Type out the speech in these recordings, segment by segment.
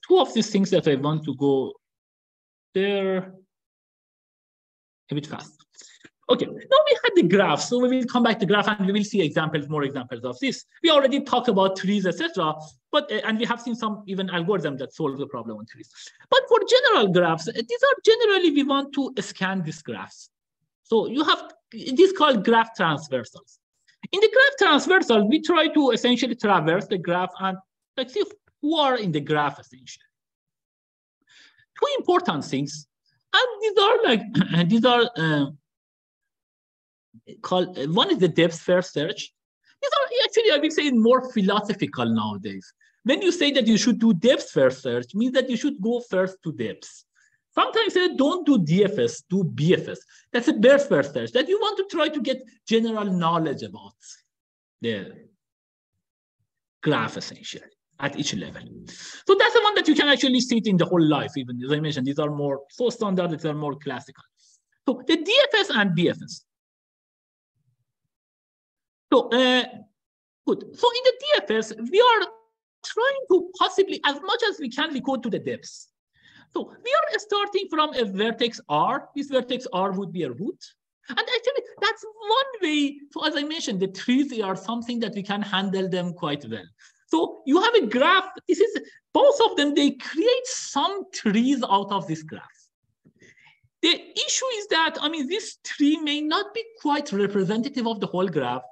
two of these things that I want to go there a bit fast. Okay, now we had the graph, so we will come back to graph and we will see examples, more examples of this. We already talked about trees, etc. But and we have seen some even algorithms that solve the problem on trees. But for general graphs, these are generally we want to scan these graphs. So you have this called graph traversals. In the graph traversal, we try to essentially traverse the graph and like see who are in the graph essentially. Two important things, and these are like these are called one is the depth first search. These are actually I will say more philosophical nowadays. When you say that you should do depth first search, means that you should go first to depths. Sometimes they don't do DFS, do BFS. That's a breadth first search that you want to try to get general knowledge about the graph essentially at each level. So that's the one that you can actually see it in the whole life. Even as I mentioned, these are more so standard, these are more classical. So the DFS and BFS. So good. So in the DFS, we are trying to possibly, as much as we can, we go to the depths. So we are starting from a vertex R. This vertex R would be a root. And actually, that's one way. So as I mentioned, the trees are something that we can handle them quite well. So you have a graph. This is both of them. They create some trees out of this graph. The issue is that, I mean, this tree may not be quite representative of the whole graph,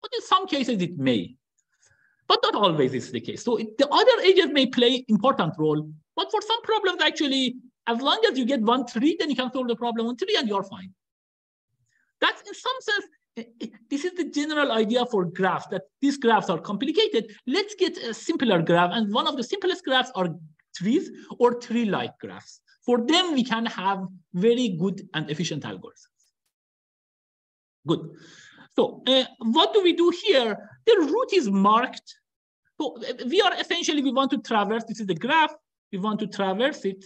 but in some cases it may. But not always is the case. So the other agents may play important role. But for some problems, actually, as long as you get one tree, then you can solve the problem on tree and you're fine. That's in some sense, this is the general idea for graphs, that these graphs are complicated. Let's get a simpler graph. And one of the simplest graphs are trees or tree-like graphs. For them, we can have very good and efficient algorithms. Good. So what do we do here? The root is marked. So we are essentially, we want to traverse, this is the graph. We want to traverse it.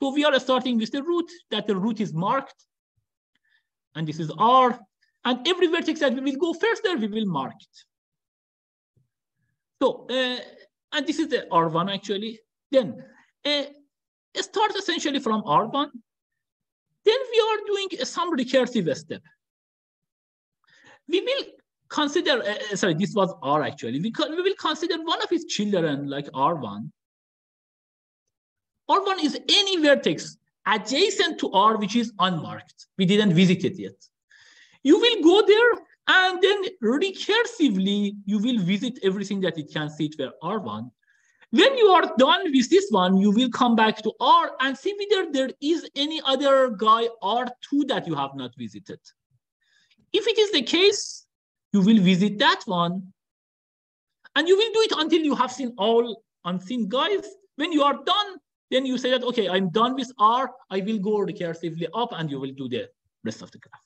So we are starting with the root, that the root is marked. And this is R. And every vertex that we will go first there, we will mark it. So, and this is the R1 actually. Then start essentially from R1. Then we are doing some recursive step. We will consider, sorry, this was R actually. We will consider one of its children like R1. R1 is any vertex adjacent to R which is unmarked. We didn't visit it yet. You will go there and then recursively you will visit everything that it can see for R1. When you are done with this one, you will come back to R and see whether there is any other guy R2 that you have not visited. If it is the case, you will visit that one and you will do it until you have seen all unseen guys. When you are done, then you say that, okay, I'm done with R, I will go recursively up and you will do the rest of the graph.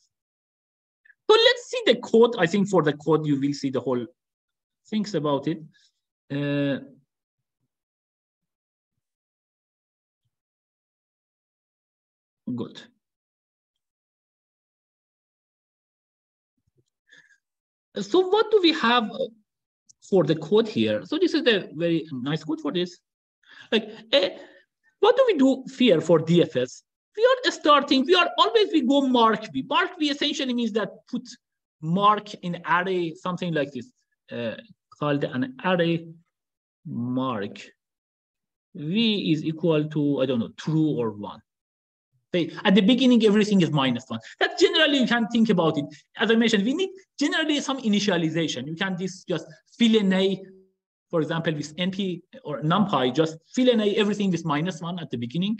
So let's see the code. I think for the code, you will see the whole things about it. Good. So what do we have for the code here? So this is a very nice code for this. Like, what do we do here for DFS? We are starting, we go mark V. Mark V essentially means that put mark in array, something like this, called an array mark. V is equal to, I don't know, true or 1. At the beginning, everything is -1. That generally you can think about it. As I mentioned, we need generally some initialization. You can just fill in a, for example, with NP or NumPy, just fill in everything with -1 at the beginning.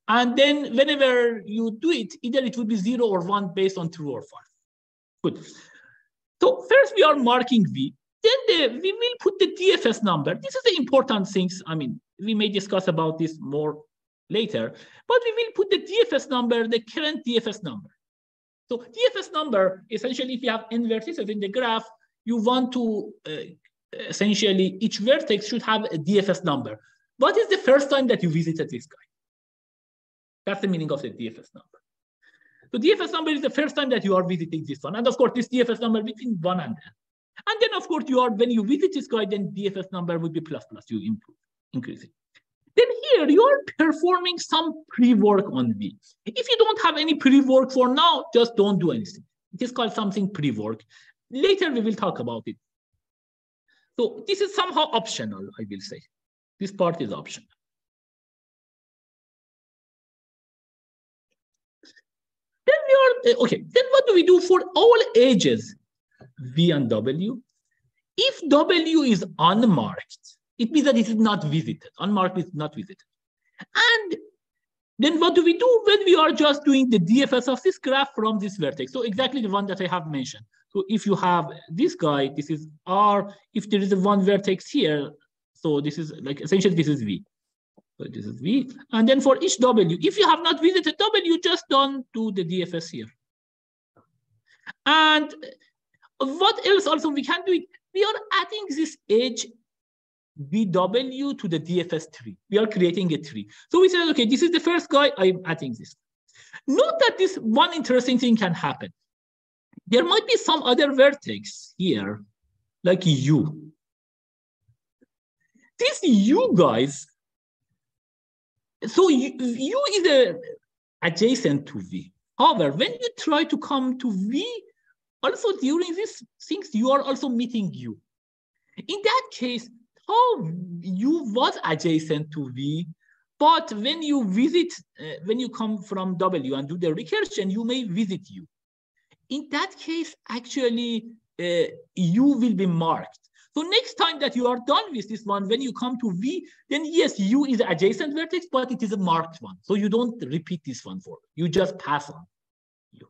And then whenever you do it, either it would be 0 or 1 based on true or false. Good. So first we are marking V. Then we will put the DFS number. This is the important things. I mean, we may discuss about this more later, but we will put the DFS number, the current DFS number. So DFS number, essentially, if you have n vertices in the graph, you want to essentially each vertex should have a DFS number. What is the first time that you visited this guy? That's the meaning of the DFS number. So DFS number is the first time that you are visiting this one. And of course, this DFS number between 1 and n. And then of course, when you visit this guy, then DFS number would be ++, you increase it. Then here you are performing some pre-work on V. If you don't have any pre-work for now, just don't do anything. It is called something pre-work. Later we will talk about it. So this is somehow optional, I will say. This part is optional. Then we are, okay, then what do we do for all ages, V and W? If W is unmarked, it means that it is not visited. Unmarked is not visited. And then what do we do when we are just doing the DFS of this graph from this vertex? So exactly the one that I have mentioned. So if you have this guy, this is R. If there is a one vertex here, so this is like essentially this is V. So this is V. And then for each W, if you have not visited W, just don't do the DFS here. And what else also we can do it? We are adding this edge VW to the DFS tree. We are creating a tree. So we said, okay, this is the first guy, I'm adding this. Note that this one interesting thing can happen. There might be some other vertex here, like U. This U, guys, so U is adjacent to V. However, when you try to come to V, also during these things, you are also meeting U. In that case, U was adjacent to V, but when you visit, when you come from W and do the recursion, you may visit U. In that case, actually, U will be marked. So next time that you are done with this one, when you come to V, then yes, U is adjacent vertex, but it is a marked one. So you don't repeat this one for, you just pass on U.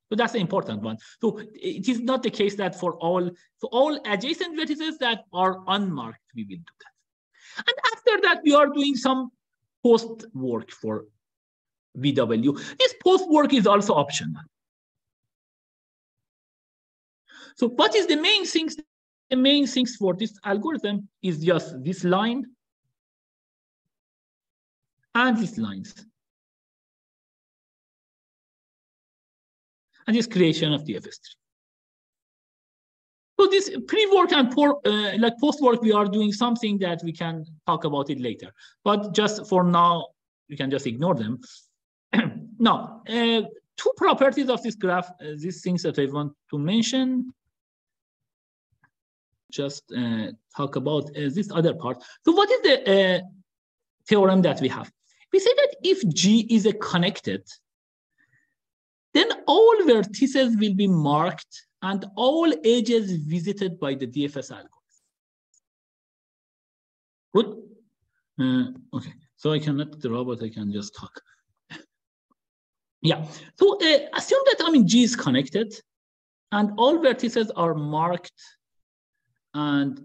So that's the important one. So it is not the case that for all adjacent vertices that are unmarked, we will do that. And after that, we are doing some post work for VW. This post work is also optional. So what is the main things? The main things for this algorithm is just this line and these lines. And this creation of DFS tree. So this pre-work and like post-work, we are doing something that we can talk about it later. But just for now, you can just ignore them. Now, two properties of this graph, these things that I want to mention. Just talk about this other part. So what is the theorem that we have? We say that if G is a connected, then all vertices will be marked and all edges visited by the DFS algorithm. Good? Okay, so I cannot draw, but I can just talk. Yeah, so assume that G is connected and all vertices are marked and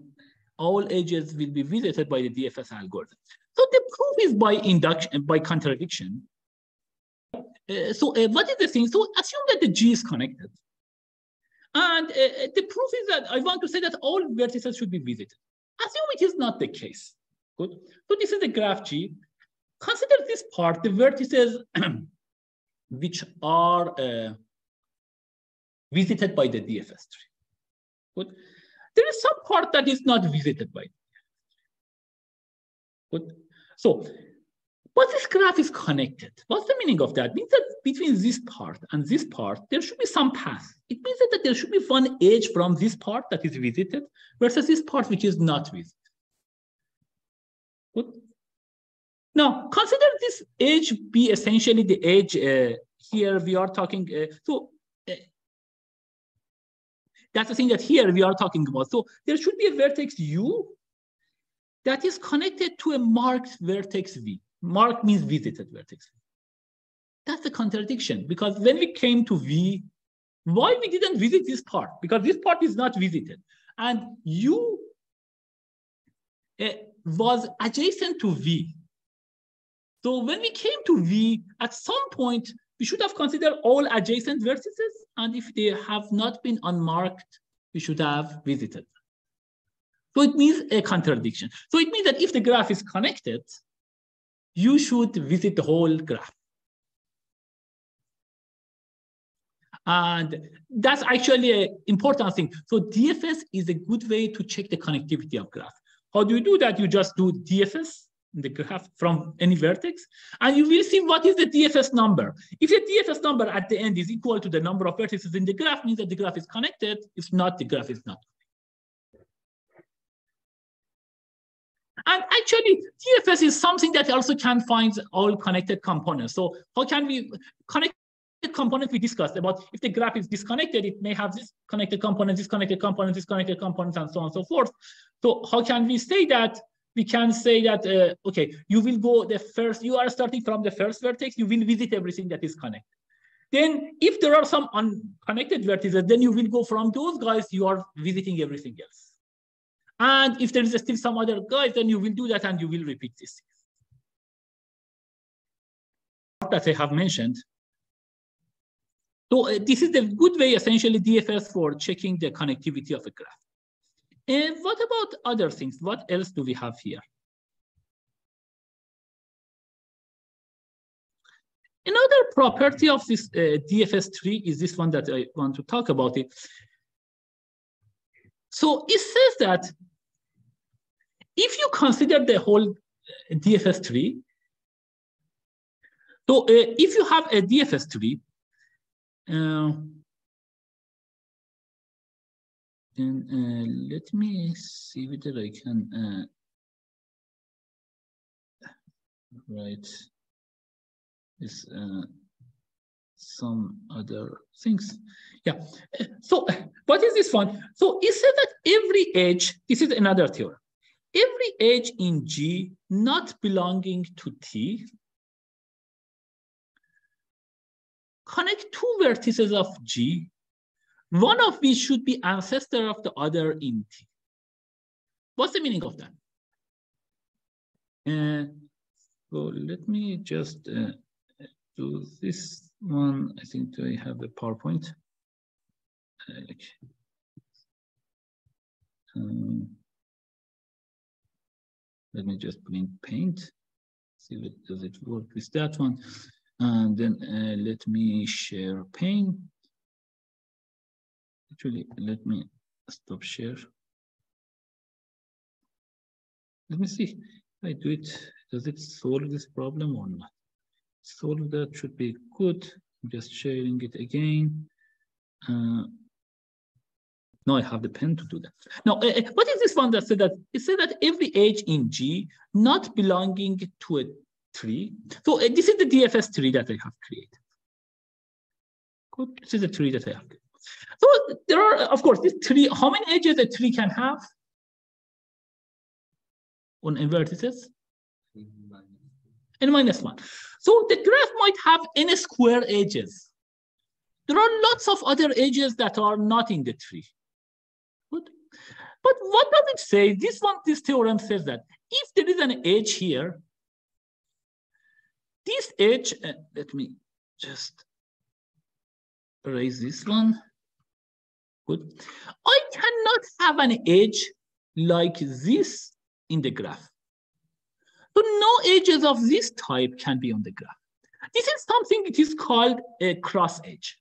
all edges will be visited by the DFS algorithm. So the proof is by induction, by contradiction. What is the thing? So assume that the G is connected. And the proof is that I want to say that all vertices should be visited. Assume it is not the case. Good. So this is the graph G. Consider this part, the vertices which are visited by the DFS tree. Good. There is some part that is not visited by. Good. So, but this graph is connected. What's the meaning of that? It means that between this part and this part, there should be some path. It means that there should be one edge from this part that is visited versus this part which is not visited. Good. Now, consider this edge be essentially the edge here we are talking. That's the thing that here we are talking about. So there should be a vertex U that is connected to a marked vertex V. Marked means visited vertex. That's the contradiction, because when we came to V, why we didn't visit this part? Because this part is not visited. And U was adjacent to V. So when we came to V, at some point, we should have considered all adjacent vertices. And if they have not been unmarked, we should have visited. So it means a contradiction. So it means that if the graph is connected, you should visit the whole graph. And that's actually an important thing. So DFS is a good way to check the connectivity of graph. How do you do that? You just do DFS in the graph from any vertex, and you will see what is the DFS number. If the DFS number at the end is equal to the number of vertices in the graph, means that the graph is connected. If not, the graph is not. And actually, DFS is something that also can find all connected components. So how can we connect the components we discussed about? If the graph is disconnected, it may have this connected component, disconnected component, disconnected components, and so on and so forth. So how can we say that? We can say that, okay, you will go the first, you are starting from the first vertex, you will visit everything that is connected. Then if there are some unconnected vertices, then you will go from those guys, you are visiting everything else. And if there is still some other guys, then you will do that and you will repeat this. That I have mentioned. So this is the good way, essentially, DFS for checking the connectivity of a graph. And what about other things? What else do we have here? Another property of this DFS tree is this one that I want to talk about it. So it says that if you consider the whole DFS tree, so if you have a DFS tree, then let me see whether I can write this some other things. Yeah. So what is this one? So it says that every edge, this is another theorem. Every edge in G not belonging to T connect two vertices of G, one of which should be ancestor of the other in T. What's the meaning of that? So let me just do this one. I think I have a PowerPoint. Let me just put in Paint. See if it, does it work with that one. And then let me share pane. Actually, let me stop share. Let me see if I do it. Does it solve this problem or not? Solve that should be good. I'm just sharing it again. Now I have the pen to do that. Now, what is this one that said that? It said that every edge in G not belonging to a tree. So this is the DFS tree that I have created. Good. This is the tree that I have created. So there are, of course, this tree. How many edges a tree can have on vertices? N-1. So the graph might have n square edges. There are lots of other edges that are not in the tree. Good. But what does it say? This theorem says that if there is an edge here, this edge, let me just erase this one. Good. I cannot have an edge like this in the graph. So no edges of this type can be on the graph. This is something it is called a cross edge.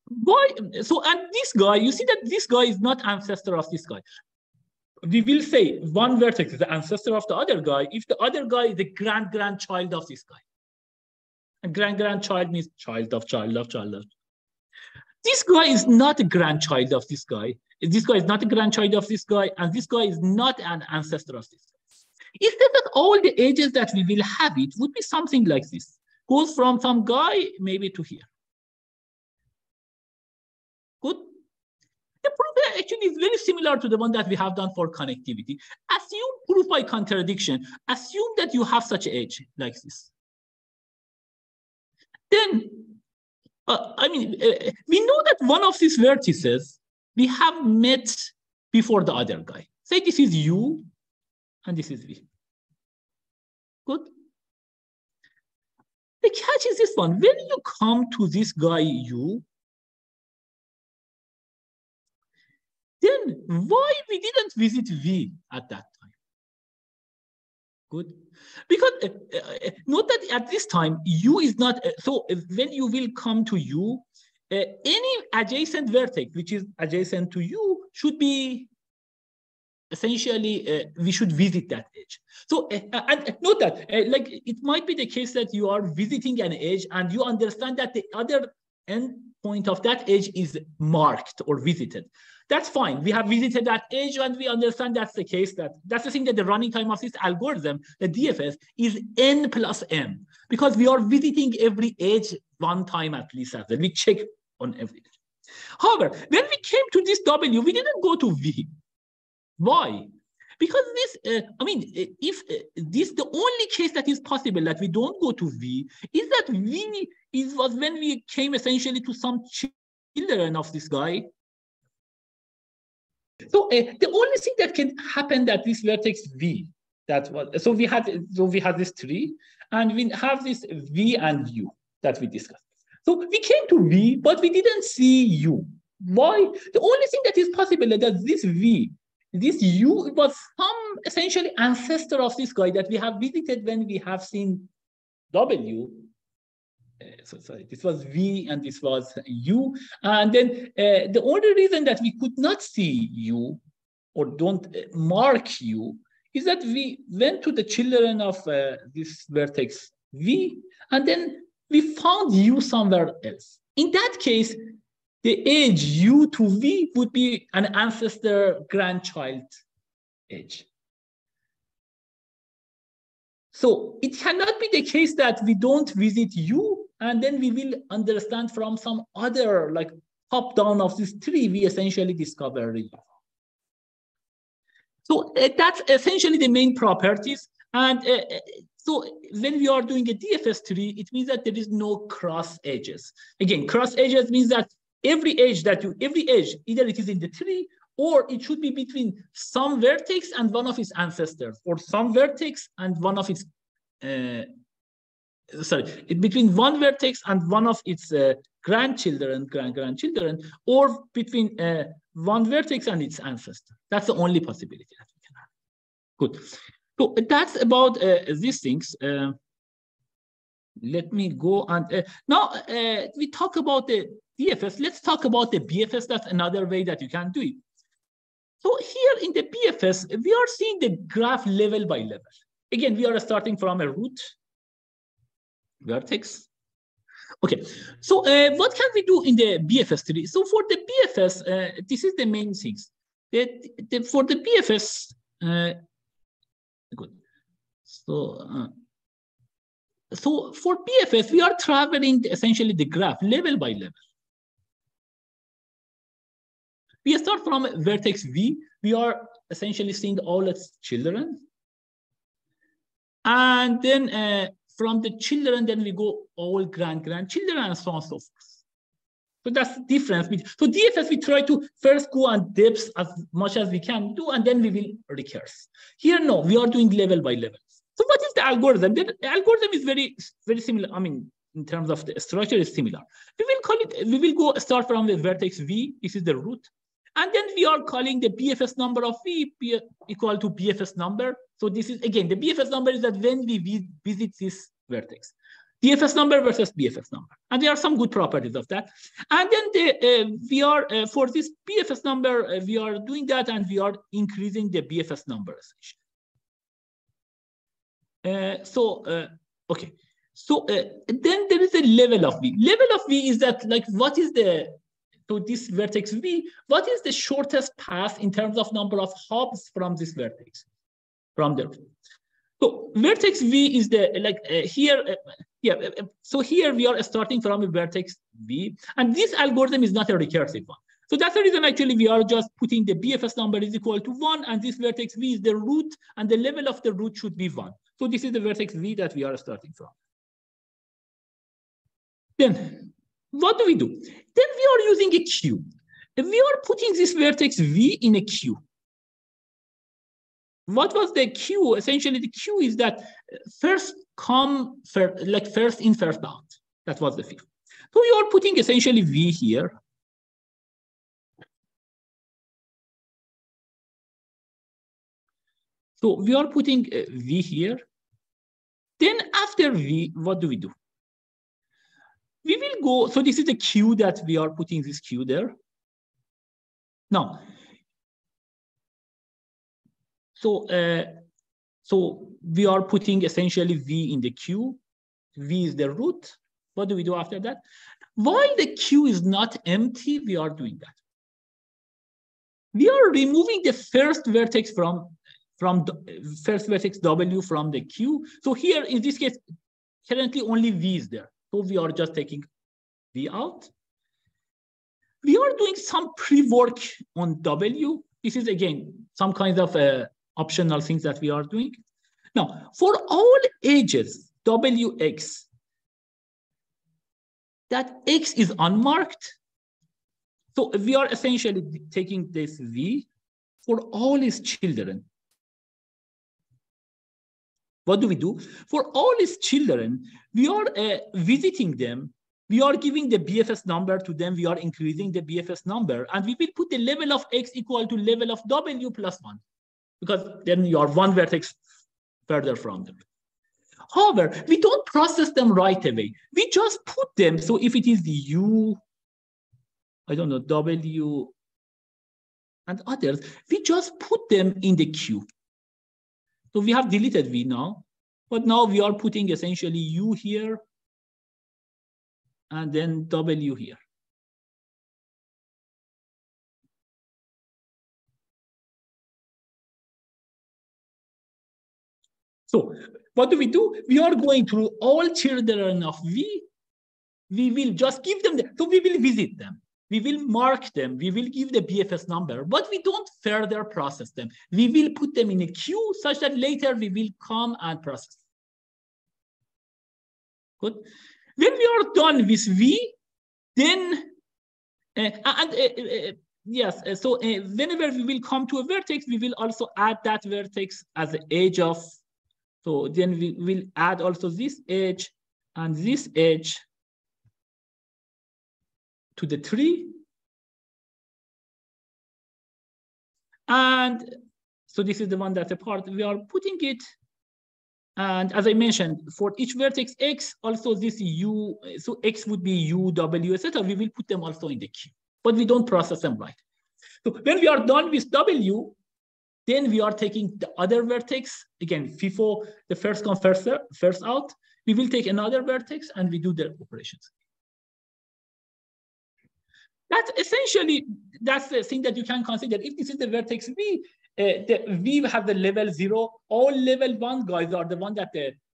Why? So, and this guy, you see that this guy is not ancestor of this guy. We will say one vertex is the ancestor of the other guy if the other guy is the grandchild of this guy. And grandchild means child of. This guy is not a grandchild of this guy. This guy is not a grandchild of this guy, and this guy is not an ancestor of this guy. It says that all the edges that we will have it would be something like this. Goes from some guy maybe to here. Good. The proof actually is very similar to the one that we have done for connectivity. Assume proof by contradiction. Assume that you have such an edge like this. Then, we know that one of these vertices we have met before the other guy. Say this is U and this is V. Good. The catch is this one. When you come to this guy U, then why we didn't visit V at that time? Good. Because note that at this time, U is not, so when you will come to U, any adjacent vertex which is adjacent to U should be essentially we should visit that edge. So and note that like it might be the case that you are visiting an edge and you understand that the other end point of that edge is marked or visited. That's fine. We have visited that edge and we understand that's the case. That's the thing, that the running time of this algorithm, the DFS, is n plus m, because we are visiting every edge one time at least. As well. We check on every edge. However, when we came to this W, we didn't go to V. Why? Because this, if this, the only case that is possible that we don't go to V is that V was when we came essentially to some children of this guy. So the only thing that can happen that this vertex V, that was, so we had this tree and we have this V and U that we discussed. So we came to V, but we didn't see U. Why? The only thing that is possible is that this V, this U was some essentially ancestor of this guy that we have visited when we have seen W. So sorry, this was V and this was U. And then the only reason that we could not see U or don't mark U is that we went to the children of this vertex V, and then we found U somewhere else. In that case, the edge U to V would be an ancestor grandchild edge. So it cannot be the case that we don't visit U and then we will understand from some other, like top down of this tree, we essentially discover U. So that's essentially the main properties. And so when we are doing a DFS tree, it means that there is no cross edges. Again, cross edges means that every edge, either it is in the tree or it should be between some vertex and one of its ancestors, or some vertex and one of its, between one vertex and one of its grandchildren, grandchildren, or between one vertex and its ancestor. That's the only possibility that we can have. Good. So that's about these things. Let me go and now we talk about the DFS. Let's talk about the BFS. That's another way that you can do it. So here in the BFS, we are seeing the graph level by level. Again, we are starting from a root vertex. Okay, so what can we do in the BFS tree? So for the BFS, this is the main things. For the BFS, good. So for BFS, we are traveling essentially the graph level by level. We start from vertex V. We are essentially seeing all its children. And then from the children, then we go all grandchildren and so on and so forth. So that's the difference. So DFS, we try to first go on depths as much as we can do, and then we will recurse. Here, no, we are doing level by level. So what is the algorithm? The algorithm is very, very similar. I mean, in terms of the structure is similar. We will call it, we will go start from the vertex V. This is the root. And then we are calling the BFS number of V equal to BFS number. So this is, again, the BFS number is that when we visit this vertex. DFS number versus BFS number. And there are some good properties of that. And then we are, for this BFS number, we are doing that and we are increasing the BFS number. Okay. So then there is a level of V. Level of V is that, like, what is the, so this vertex V, what is the shortest path in terms of number of hops from this vertex? From there. So vertex V is the, like here, so here we are starting from a vertex V, and this algorithm is not a recursive one. So that's the reason actually we are just putting the BFS number is equal to 1, and this vertex V is the root, and the level of the root should be 1. So this is the vertex V that we are starting from. Then what do? Then we are using a queue. We are putting this vertex V in a queue. What was the queue? Essentially, the queue is that first come, like first in, first out. That was the queue. So you are putting essentially V here. So we are putting V here. Then after V, what do? We will go, so this is the queue that we are putting this queue there. Now, So we are putting essentially V in the queue. V is the root. What do we do after that? While the queue is not empty, we are doing that. We are removing the first vertex from the first vertex W from the queue. So here, in this case, currently only V is there. So we are just taking V out. We are doing some pre-work on W. This is, again, some kind of optional things that we are doing. Now, for all ages, WX, that X is unmarked. So we are essentially taking this V for all his children. What do we do? For all his children, we are visiting them. We are giving the BFS number to them. We are increasing the BFS number. And we will put the level of X equal to level of W plus 1. Because then you are one vertex further from them. However, we don't process them right away. We just put them. So if it is the U, I don't know, W, and others, we just put them in the queue. So we have deleted V now, but now we are putting essentially U here and then W here. So what do? We are going through all children of V. We will just give them, so we will visit them. We will mark them. We will give the BFS number, but we don't further process them. We will put them in a queue such that later we will come and process. Good. When we are done with V, then, yes, so whenever we will come to a vertex, we will also add that vertex as the edge of, so then we will add also this edge and this edge to the tree. And so this is the one that's a part. We are putting it. And as I mentioned, for each vertex X, also this U, so X would be U, W, etc. We will put them also in the queue, but we don't process them right. So when we are done with W, then we are taking the other vertex. Again, FIFO, the first come, first out. We will take another vertex and we do the operations. That's essentially, that's the thing that you can consider. If this is the vertex V, the V have the level 0. All level 1 guys are the one that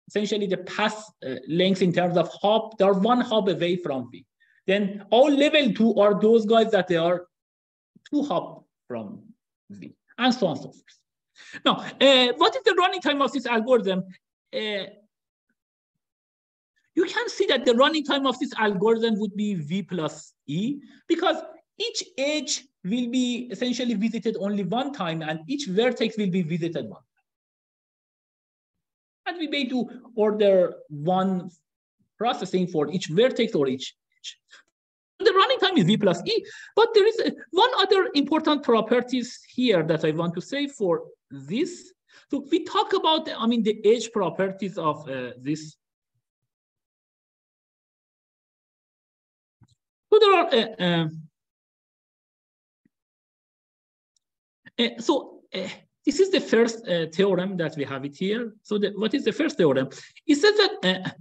essentially the path length in terms of hop, they're one hop away from V. Then all level 2 are those guys that they are 2 hop from V, and so on and so forth. Now, what is the running time of this algorithm? You can see that the running time of this algorithm would be V plus E, because each edge will be essentially visited only one time, and each vertex will be visited one time. And we may do order one processing for each vertex or each edge. The running time is V plus E, but there is one other important properties here that I want to say for this. So we talk about, the edge properties of this. So there are, this is the first theorem that we have it here. So what is the first theorem? It says that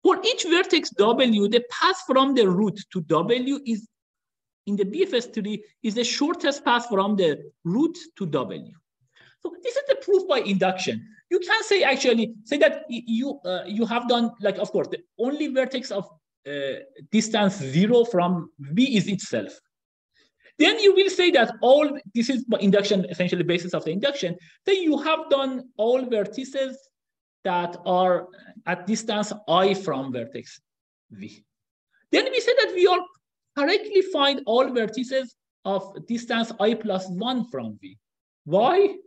for each vertex W, the path from the root to W is, in the BFS tree, is the shortest path from the root to W. So this is the proof by induction. You can say, actually, say that you have done, like, of course, the only vertex of distance 0 from V is itself. Then you will say that all, this is by induction, essentially basis of the induction, that you have done all vertices that are at distance I from vertex V. Then we say that we are correctly find all vertices of distance I plus 1 from V. Why?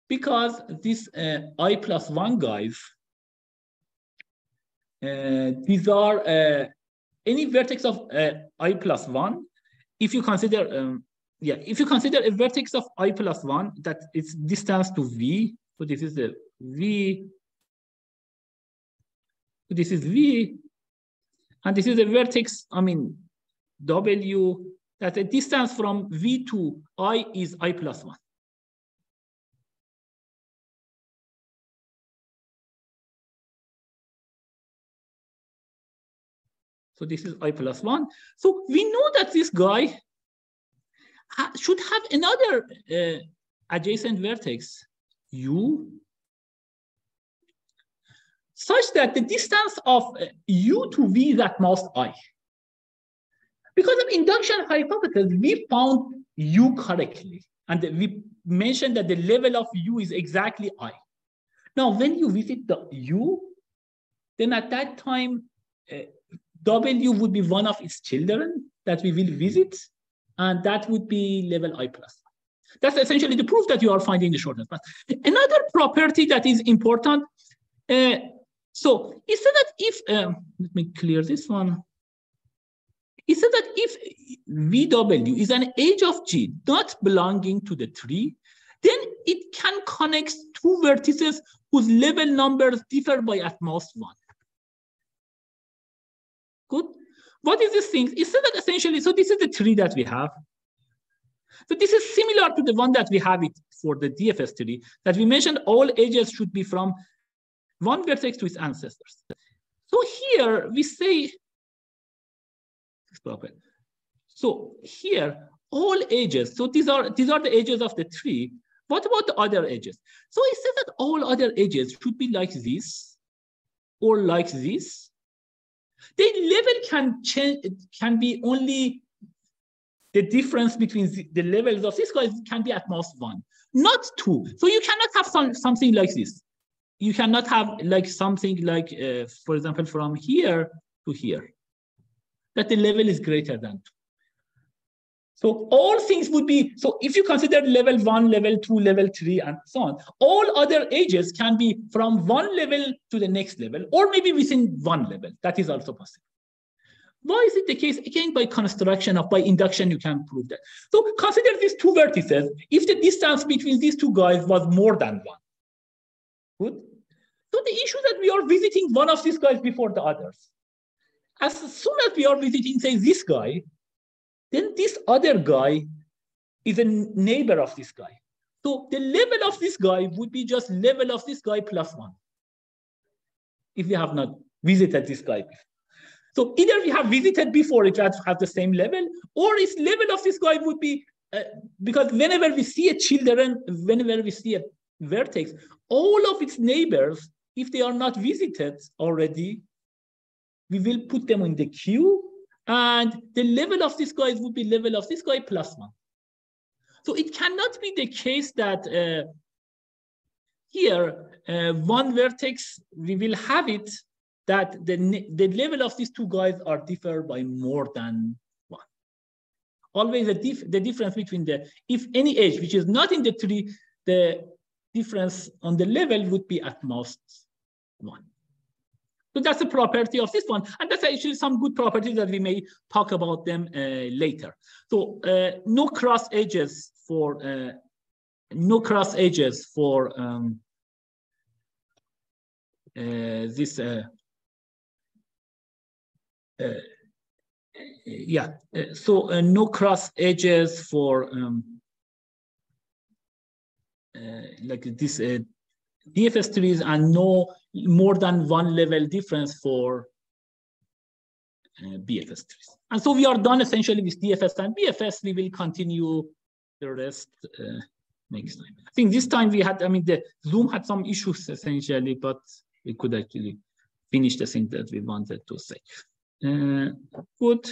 Because this I plus 1 guys, these are any vertex of I plus 1. If you consider, if you consider a vertex of I plus 1 that its distance to V, so this is the V, so this is V, and this is a vertex, W, that the distance from V to I is I plus 1. So this is I plus 1. So we know that this guy should have another adjacent vertex, U, such that the distance of U to V is at most I. Because of induction hypothesis, we found U correctly. And we mentioned that the level of U is exactly I. Now, when you visit the U, then at that time, W would be one of its children that we will visit, and that would be level I plus. That's essentially the proof that you are finding the shortest path. Another property that is important, so it said that if, let me clear this one. It said that if VW is an edge of G not belonging to the tree, then it can connect two vertices whose level numbers differ by at most 1. Good. What is this thing? It said that essentially, so this is the tree that we have. So this is similar to the one that we have it for the DFS tree, that we mentioned all edges should be from one vertex to its ancestors. So here we say, so here all edges, so these are the edges of the tree. What about the other edges? So it says that all other edges should be like this or like this. The level can change, it can be only the difference between the levels of these guys can be at most 1, not 2. So you cannot have something like this. You cannot have like something like, for example, from here to here, that the level is greater than 2. So all things would be, so if you consider level 1, level 2, level 3, and so on, all other edges can be from one level to the next level, or maybe within one level. That is also possible. Why is it the case? Again, by construction by induction, you can prove that. So consider these two vertices. If the distance between these two guys was more than 1. Good. So the issue that we are visiting one of these guys before the others. As soon as we are visiting, say, this guy, then this other guy is a neighbor of this guy. So the level of this guy would be just level of this guy plus 1, if we have not visited this guy before. So either we have visited before it has the same level, or its level of this guy would be, because whenever we see a children, whenever we see a vertex, all of its neighbors, if they are not visited already, we will put them in the queue, and the level of this guy would be level of this guy plus 1. So it cannot be the case that here, one vertex, we will have it that the level of these two guys are differ by more than 1. Always the difference between if any edge which is not in the tree, the difference on the level would be at most 1. So that's a property of this one, and that's actually some good properties that we may talk about them later. So no cross edges for this. So no cross edges for like this DFS trees, and no more than 1 level difference for BFS trees. And so we are done essentially with DFS and BFS. We will continue the rest next time. I think this time we had, the Zoom had some issues essentially, but we could actually finish the thing that we wanted to say. Good.